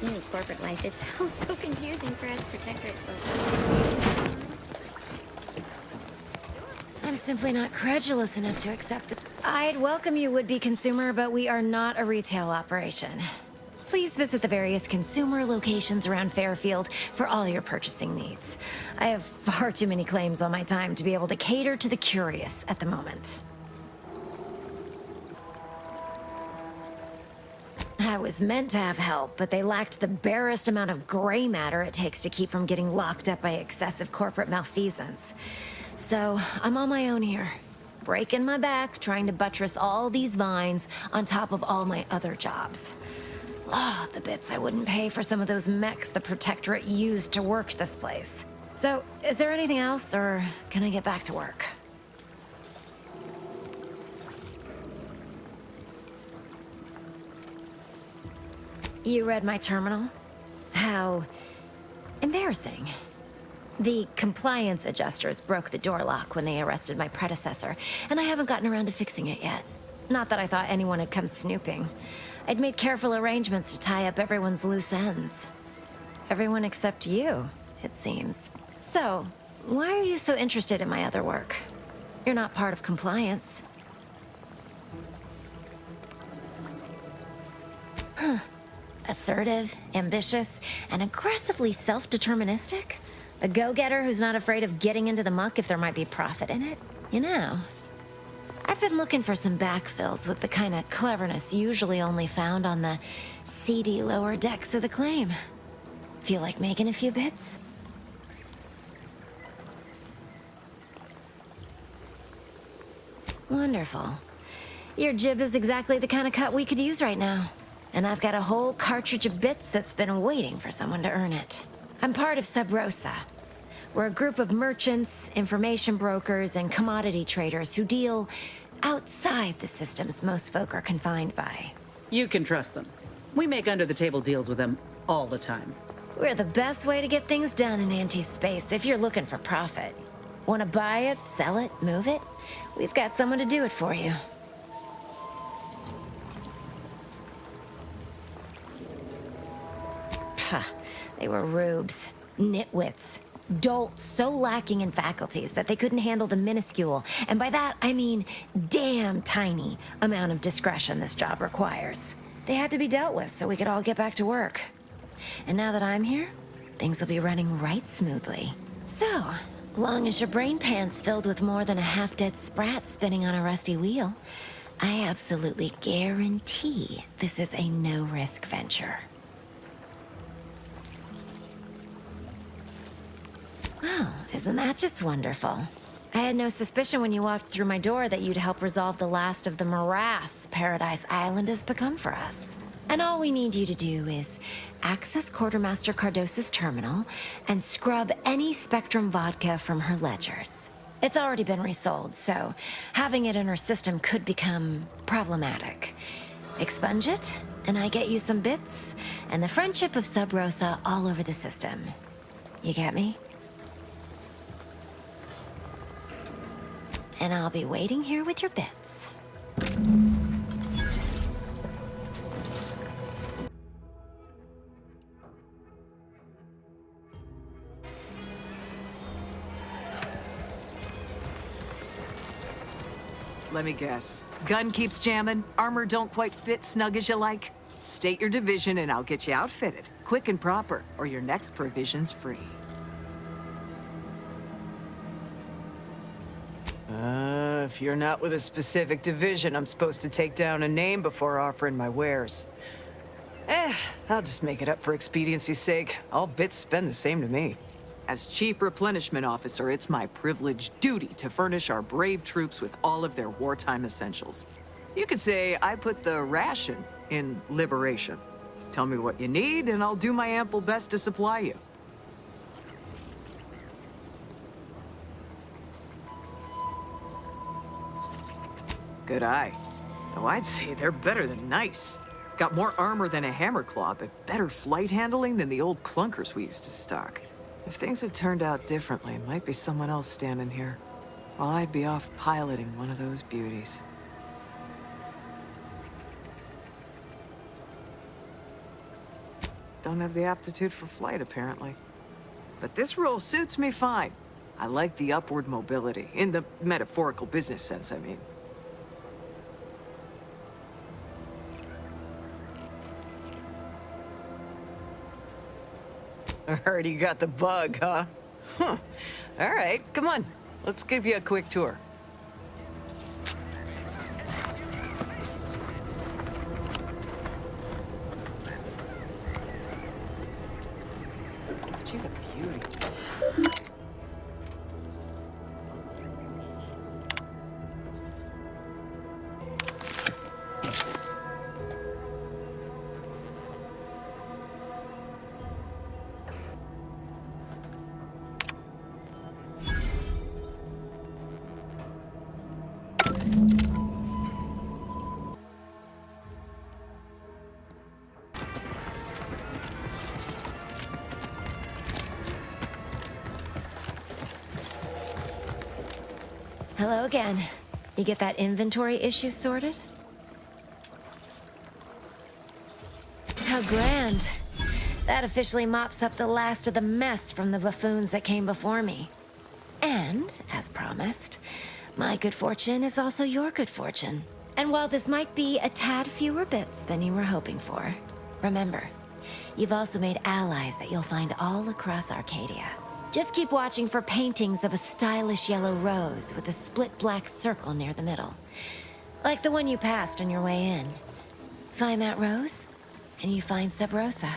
New corporate life is so confusing for us protectorate folks. I'm simply not credulous enough to accept that. I'd welcome you, would-be consumer, but we are not a retail operation. Please visit the various consumer locations around Fairfield for all your purchasing needs. I have far too many claims on my time to be able to cater to the curious at the moment. I was meant to have help, but they lacked the barest amount of gray matter it takes to keep from getting locked up by excessive corporate malfeasance. So, I'm on my own here, breaking my back, trying to buttress all these vines on top of all my other jobs. Ah, the bits I wouldn't pay for some of those mechs the Protectorate used to work this place. So, is there anything else, or can I get back to work? You read my terminal? How embarrassing. The compliance adjusters broke the door lock when they arrested my predecessor, and I haven't gotten around to fixing it yet. Not that I thought anyone had come snooping. I'd made careful arrangements to tie up everyone's loose ends. Everyone except you, it seems. So, why are you so interested in my other work? You're not part of compliance. Huh. Assertive, ambitious, and aggressively self-deterministic? A go-getter who's not afraid of getting into the muck if there might be profit in it? You know, I've been looking for some backfills with the kind of cleverness usually only found on the seedy lower decks of the claim. Feel like making a few bits? Wonderful. Your jib is exactly the kind of cut we could use right now. And I've got a whole cartridge of bits that's been waiting for someone to earn it. I'm part of Sub Rosa. We're a group of merchants, information brokers, and commodity traders who deal outside the systems most folk are confined by. You can trust them. We make under-the-table deals with them all the time. We're the best way to get things done in anti-space if you're looking for profit. Want to buy it, sell it, move it? We've got someone to do it for you. They were rubes, nitwits, dolts so lacking in faculties that they couldn't handle the minuscule, and by that I mean damn tiny, amount of discretion this job requires. They had to be dealt with so we could all get back to work. And now that I'm here, things will be running right smoothly. So, long as your brain pan's filled with more than a half-dead sprat spinning on a rusty wheel, I absolutely guarantee this is a no-risk venture. Oh, isn't that just wonderful? I had no suspicion when you walked through my door that you'd help resolve the last of the morass Paradise Island has become for us. And all we need you to do is access Quartermaster Cardosa's terminal and scrub any Spectrum vodka from her ledgers. It's already been resold, so having it in her system could become problematic. Expunge it, and I get you some bits, and the friendship of Sub Rosa all over the system. You get me? And I'll be waiting here with your bits. Let me guess. Gun keeps jamming, armor don't quite fit snug as you like. State your division and I'll get you outfitted, quick and proper, or your next provision's free. If you're not with a specific division, I'm supposed to take down a name before offering my wares. I'll just make it up for expediency's sake. All bits spend the same to me. As Chief Replenishment Officer, it's my privileged duty to furnish our brave troops with all of their wartime essentials. You could say I put the ration in liberation. Tell me what you need, and I'll do my ample best to supply you. Good eye. Oh, I'd say they're better than nice. Got more armor than a hammer claw, but better flight handling than the old clunkers we used to stock. If things had turned out differently, it might be someone else standing here, while I'd be off piloting one of those beauties. don't have the aptitude for flight, apparently. But this role suits me fine. I like the upward mobility, in the metaphorical business sense, I mean. Already got the bug, huh? Huh. All right, come on. Let's give you a quick tour. She's a beauty. Hello again. You get that inventory issue sorted? How grand. That officially mops up the last of the mess from the buffoons that came before me. And, as promised, my good fortune is also your good fortune. And while this might be a tad fewer bits than you were hoping for, remember, you've also made allies that you'll find all across Arcadia. Just keep watching for paintings of a stylish yellow rose with a split black circle near the middle. Like the one you passed on your way in. Find that rose, and you find Sub Rosa.